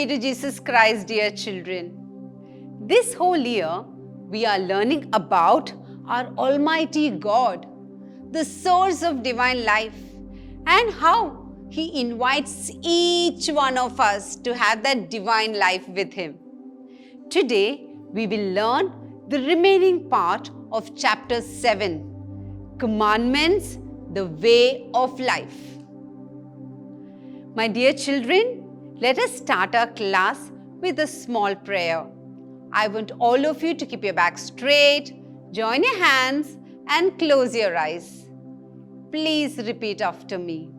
to Jesus Christ, dear children. This whole year, we are learning about our Almighty God, the source of divine life, and how He invites each one of us to have that divine life with Him. Today, we will learn the remaining part of chapter 7, Commandments, the Way of Life. My dear children, let us start our class with a small prayer. I want all of you to keep your back straight, join your hands and close your eyes. Please repeat after me.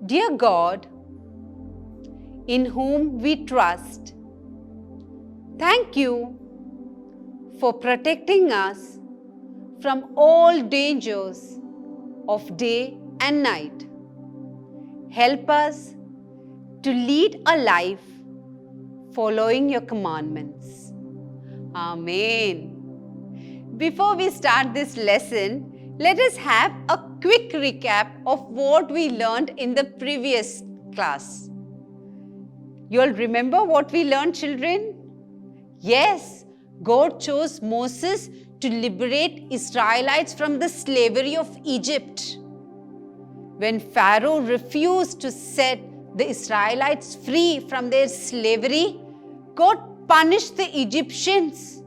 Dear God, in whom we trust, thank you for protecting us from all dangers of day and night. Help us to lead a life following your commandments. Amen. Before we start this lesson, let us have a quick recap of what we learned in the previous class. You all remember what we learned, children? Yes, God chose Moses to liberate Israelites from the slavery of Egypt. When Pharaoh refused to set the Israelites free from their slavery, God punished the Egyptians.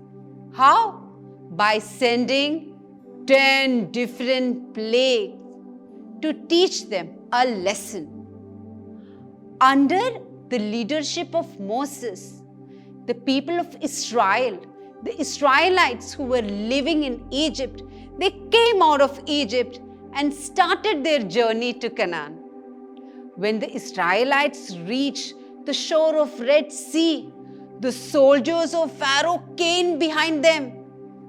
How? By sending 10 different plagues to teach them a lesson. Under the leadership of Moses, the people of Israel, the Israelites who were living in Egypt, they came out of Egypt and started their journey to Canaan. When the Israelites reached the shore of Red Sea, the soldiers of Pharaoh came behind them.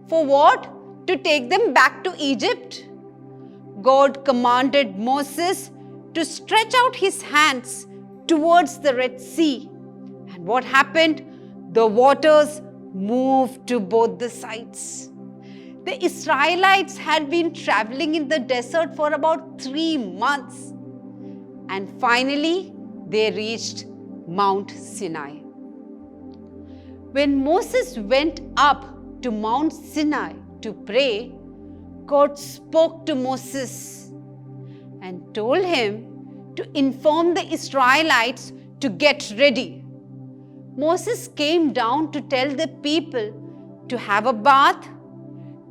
For what? To take them back to Egypt. God commanded Moses to stretch out his hands towards the Red Sea. And what happened? The waters moved to both the sides. The Israelites had been traveling in the desert for about 3 months. And finally, they reached Mount Sinai. When Moses went up to Mount Sinai to pray, God spoke to Moses and told him to inform the Israelites to get ready. Moses came down to tell the people to have a bath,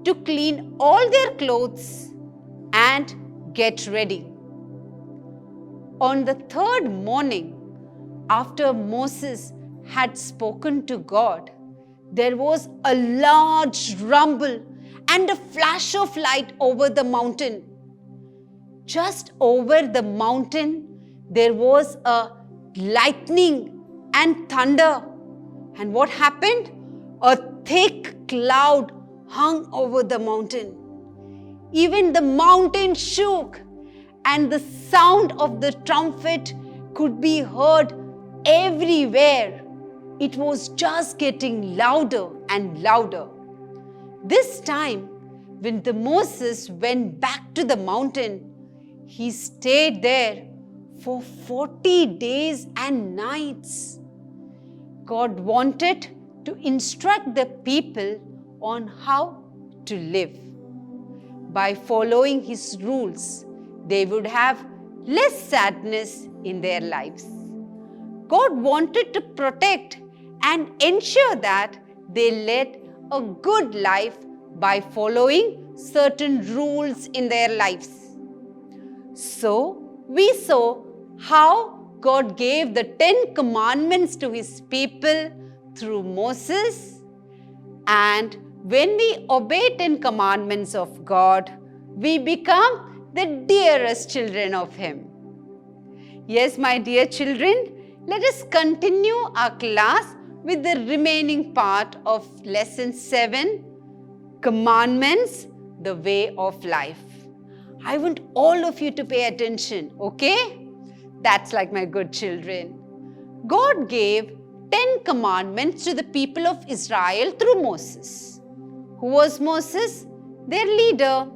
to clean all their clothes and get ready. On the third morning, after Moses had spoken to God, there was a large rumble and a flash of light over the mountain. Just over the mountain, there was a lightning and thunder. And what happened? A thick cloud hung over the mountain. Even the mountain shook, and the sound of the trumpet could be heard everywhere. It was just getting louder and louder. This time, when Moses went back to the mountain, he stayed there for 40 days and nights. God wanted to instruct the people on how to live. By following His rules, they would have less sadness in their lives. God wanted to protect and ensure that they led a good life by following certain rules in their lives. So, we saw how God gave the 10 commandments to His people through Moses. And when we obey 10 commandments of God, we become the dearest children of Him. Yes, my dear children, let us continue our class with the remaining part of lesson 7, Commandments, the Way of Life. I want all of you to pay attention, okay? That's like my good children. God gave 10 commandments to the people of Israel through Moses. Who was Moses? Their leader.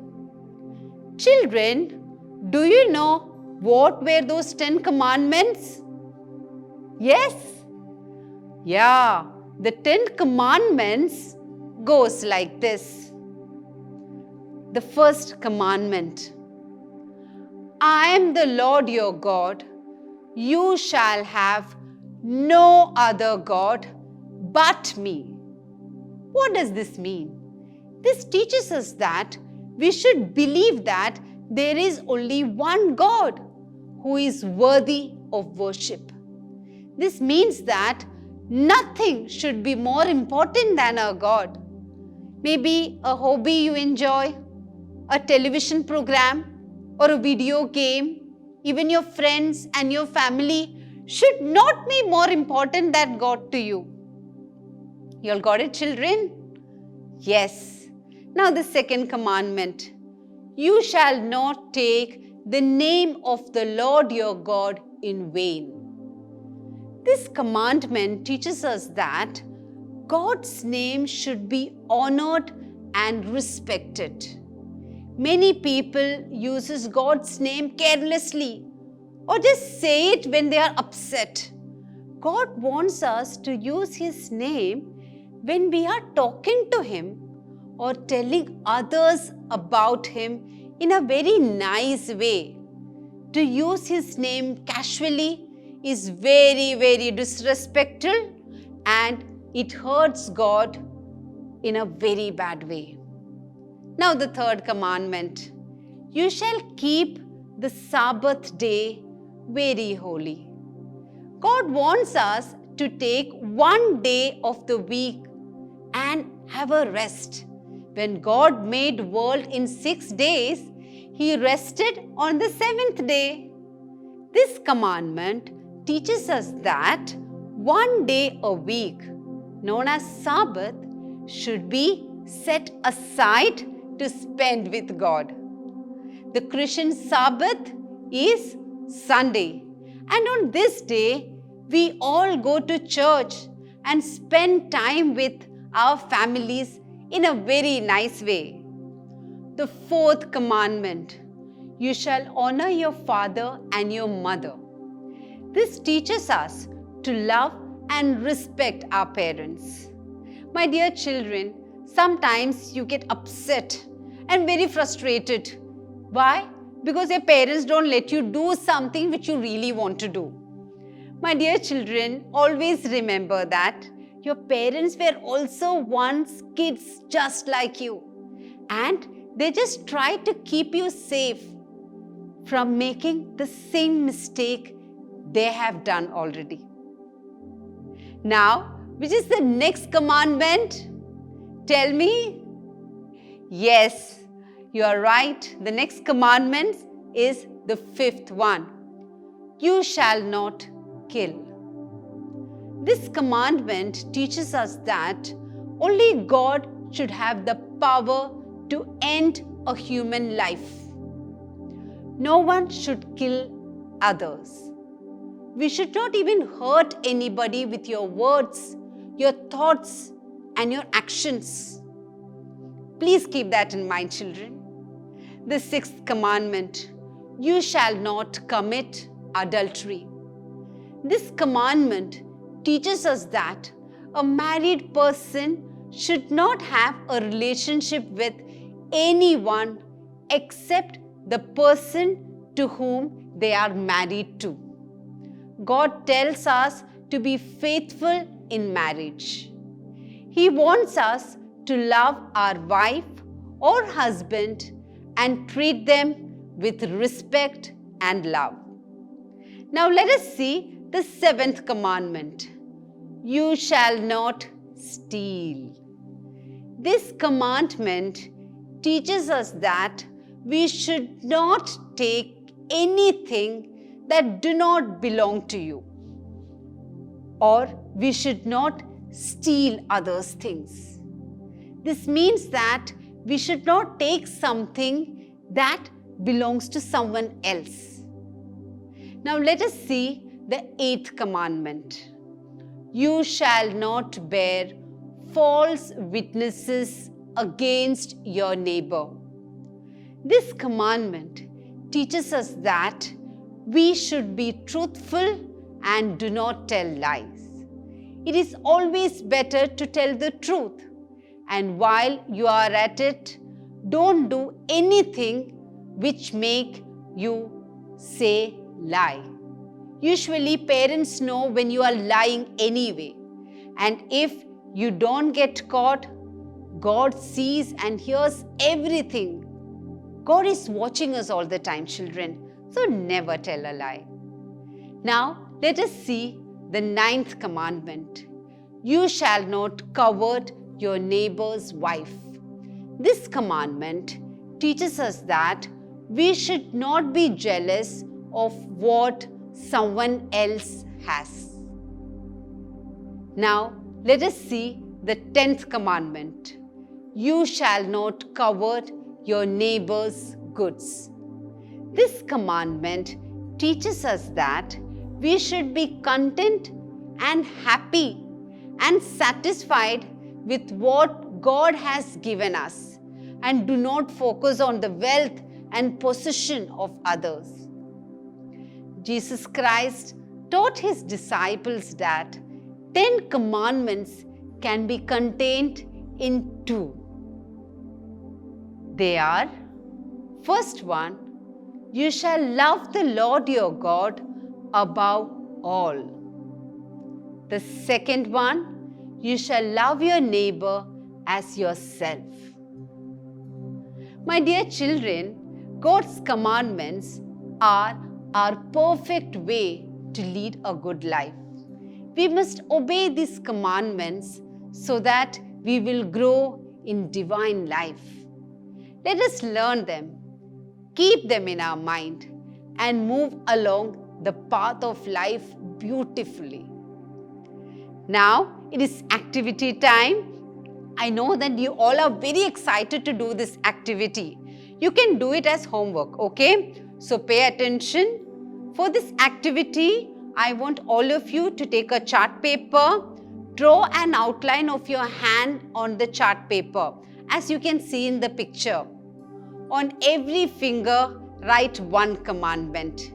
Children, do you know what were those 10 commandments? Yes, Yeah, the 10 commandments goes like this. The first commandment. I am the Lord your God. You shall have no other God but me. What does this mean? This teaches us that we should believe that there is only one God who is worthy of worship. This means that nothing should be more important than our God. Maybe a hobby you enjoy, a television program, or a video game, even your friends and your family should not be more important than God to you. You all got it, children? Yes. Now the second commandment. You shall not take the name of the Lord your God in vain. This commandment teaches us that God's name should be honored and respected. Many people uses God's name carelessly or just say it when they are upset. God wants us to use His name when we are talking to Him or telling others about Him in a very nice way. To use His name casually is very, very disrespectful and it hurts God in a very bad way. Now the third commandment. You shall keep the Sabbath day very holy. God wants us to take one day of the week and have a rest. When God made world in 6 days, He rested on the 7th day. This commandment teaches us that one day a week, known as Sabbath, should be set aside to spend with God. The Christian Sabbath is Sunday, and on this day, we all go to church and spend time with our families in a very nice way. The fourth commandment, you shall honor your father and your mother. This teaches us to love and respect our parents. My dear children, sometimes you get upset and very frustrated. Why? Because your parents don't let you do something which you really want to do. My dear children, always remember that your parents were also once kids just like you, and they just try to keep you safe from making the same mistake they have done already. Now, which is the next commandment? Tell me. Yes, you are right. The next commandment is the fifth one. You shall not kill. This commandment teaches us that only God should have the power to end a human life. No one should kill others. We should not even hurt anybody with your words, your thoughts, and your actions. Please keep that in mind, children. The sixth commandment, you shall not commit adultery. This commandment teaches us that a married person should not have a relationship with anyone except the person to whom they are married to. God tells us to be faithful in marriage. He wants us to love our wife or husband and treat them with respect and love. Now let us see the seventh commandment. You shall not steal. This commandment teaches us that we should not take anything that do not belong to you, or we should not steal others' things. This means that we should not take something that belongs to someone else. Now let us see the eighth commandment. You shall not bear false witnesses against your neighbor. This commandment teaches us that we should be truthful and do not tell lies. it is always better to tell the truth. And while you are at it, don't do anything which make you say lie. Usually parents know when you are lying anyway. And if you don't get caught, God sees and hears everything. God is watching us all the time, children. So never tell a lie. Now let us see the 9th commandment. You shall not covet your neighbor's wife. This commandment teaches us that we should not be jealous of what someone else has. Now let us see the 10th commandment. You shall not covet your neighbor's goods. This commandment teaches us that we should be content and happy and satisfied with what God has given us and do not focus on the wealth and possession of others. Jesus Christ taught his disciples that 10 commandments can be contained in 2. They are, first one, you shall love the Lord your God above all. The second one, you shall love your neighbor as yourself. My dear children, God's commandments are our perfect way to lead a good life. We must obey these commandments so that we will grow in divine life. Let us learn them, keep them in our mind, and move along the path of life beautifully. Now it is activity time. I know that you all are very excited to do this activity. You can do it as homework, okay? So pay attention. For this activity, I want all of you to take a chart paper, draw an outline of your hand on the chart paper, as you can see in the picture. On every finger, write one commandment.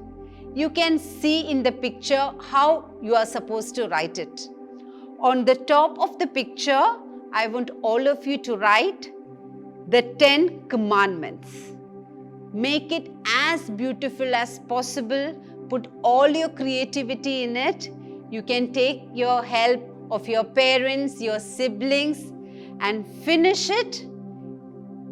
You can see in the picture how you are supposed to write it. On the top of the picture, I want all of you to write the 10 commandments. Make it as beautiful as possible. Put all your creativity in it. You can take your help of your parents, your siblings, and finish it.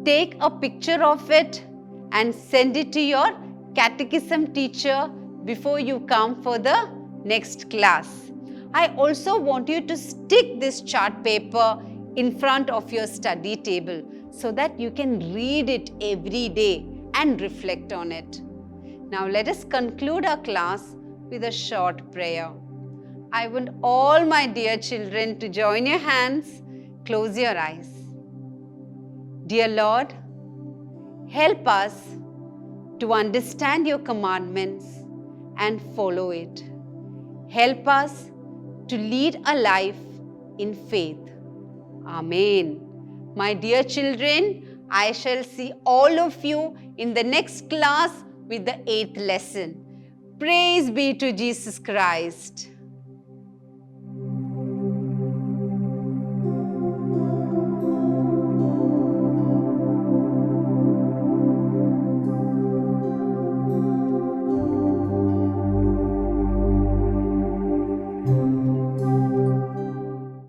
Take a picture of it and send it to your catechism teacher before you come for the next class. I also want you to stick this chart paper in front of your study table so that you can read it every day and reflect on it. Now let us conclude our class with a short prayer. I want all my dear children to join your hands, close your eyes. Dear Lord, help us to understand your commandments and follow it. Help us to lead a life in faith. Amen. My dear children, I shall see all of you in the next class with the 8th lesson. Praise be to Jesus Christ.